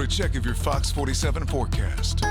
a check of your Fox 47 forecast.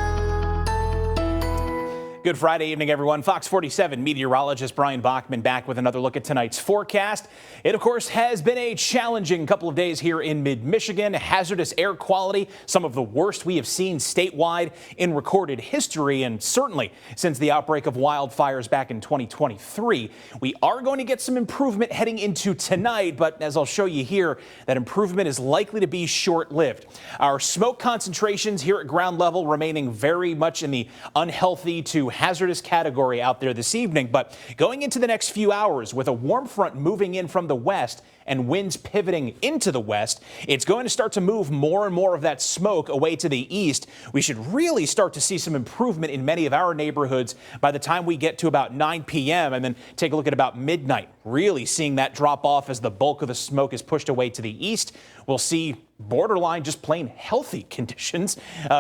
Good Friday evening, everyone. Fox 47 meteorologist Brian Bachman back with another look at tonight's forecast. It, of course, has been a challenging couple of days here in mid-Michigan. Hazardous air quality, some of the worst we have seen statewide in recorded history, and certainly since the outbreak of wildfires back in 2023. We are going to get some improvement heading into tonight, but as I'll show you here, that improvement is likely to be short-lived. Our smoke concentrations here at ground level remaining very much in the unhealthy to hazardous category out there this evening, but going into the next few hours with a warm front moving in from the west and winds pivoting into the west, it's going to start to move more and more of that smoke away to the east. We should really start to see some improvement in many of our neighborhoods by the time we get to about 9 p.m. and then take a look at about midnight, really seeing that drop off as the bulk of the smoke is pushed away to the east. We'll see borderline just plain healthy conditions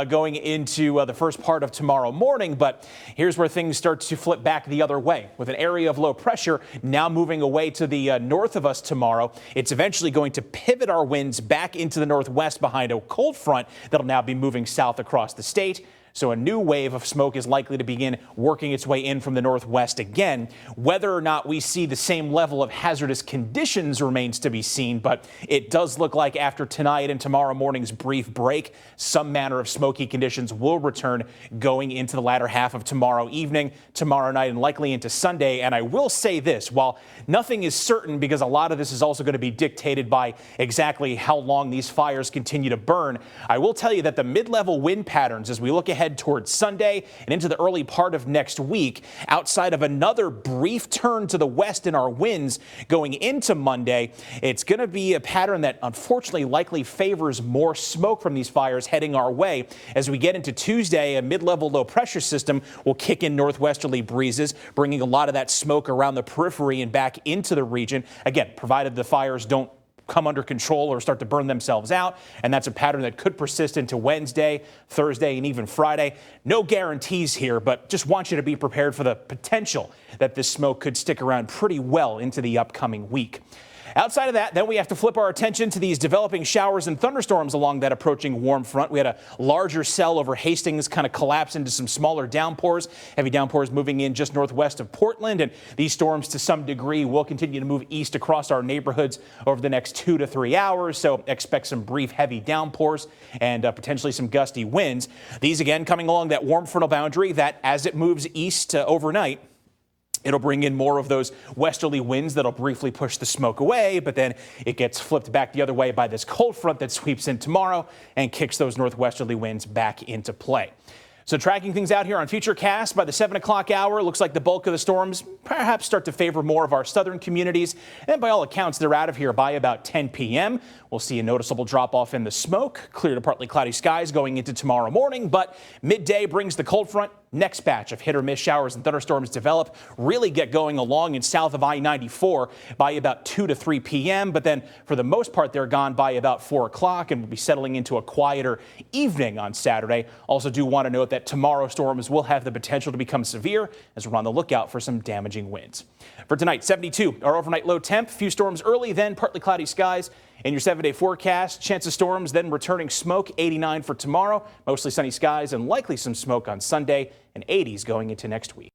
going into the first part of tomorrow morning. But here's where things start to flip back the other way with an area of low pressure now moving away to the north of us tomorrow. It's eventually going to pivot our winds back into the northwest behind a cold front that'll now be moving south across the state. So a new wave of smoke is likely to begin working its way in from the northwest again. Whether or not we see the same level of hazardous conditions remains to be seen, but it does look like after tonight and tomorrow morning's brief break, some manner of smoky conditions will return going into the latter half of tomorrow evening, tomorrow night, and likely into Sunday. And I will say this, while nothing is certain because a lot of this is also going to be dictated by exactly how long these fires continue to burn, I will tell you that the mid-level wind patterns as we look ahead towards Sunday and into the early part of next week, outside of another brief turn to the west in our winds going into Monday, it's going to be a pattern that unfortunately likely favors more smoke from these fires heading our way. As we get into Tuesday, a mid-level low pressure system will kick in northwesterly breezes, bringing a lot of that smoke around the periphery and back into the region. Again, provided the fires don't come under control or start to burn themselves out, and that's a pattern that could persist into Wednesday, Thursday, and even Friday. No guarantees here, but just want you to be prepared for the potential that this smoke could stick around pretty well into the upcoming week. Outside of that, then we have to flip our attention to these developing showers and thunderstorms along that approaching warm front. We had a larger cell over Hastings kind of collapse into some smaller downpours. Heavy downpours moving in just northwest of Portland, and these storms to some degree will continue to move east across our neighborhoods over the next 2 to 3 hours. So expect some brief heavy downpours and potentially some gusty winds. These again coming along that warm frontal boundary that as it moves east overnight, it'll bring in more of those westerly winds that'll briefly push the smoke away, but then it gets flipped back the other way by this cold front that sweeps in tomorrow and kicks those northwesterly winds back into play. So tracking things out here on Futurecast by the 7 o'clock hour, looks like the bulk of the storms perhaps start to favor more of our southern communities. And by all accounts, they're out of here by about 10 p.m. We'll see a noticeable drop off in the smoke, clear to partly cloudy skies going into tomorrow morning. But midday brings the cold front. Next batch of hit or miss showers and thunderstorms develop, really get going along and south of I-94 by about 2 to 3 p.m. But then for the most part, they're gone by about 4 o'clock and will be settling into a quieter evening on Saturday. Also do want to note that tomorrow storms will have the potential to become severe as we're on the lookout for some damaging winds. For tonight, 72, our overnight low temp. Few storms early, then partly cloudy skies. In your 7-day forecast, chance of storms, then returning smoke, 89 for tomorrow. Mostly sunny skies and likely some smoke on Sunday, and 80s going into next week.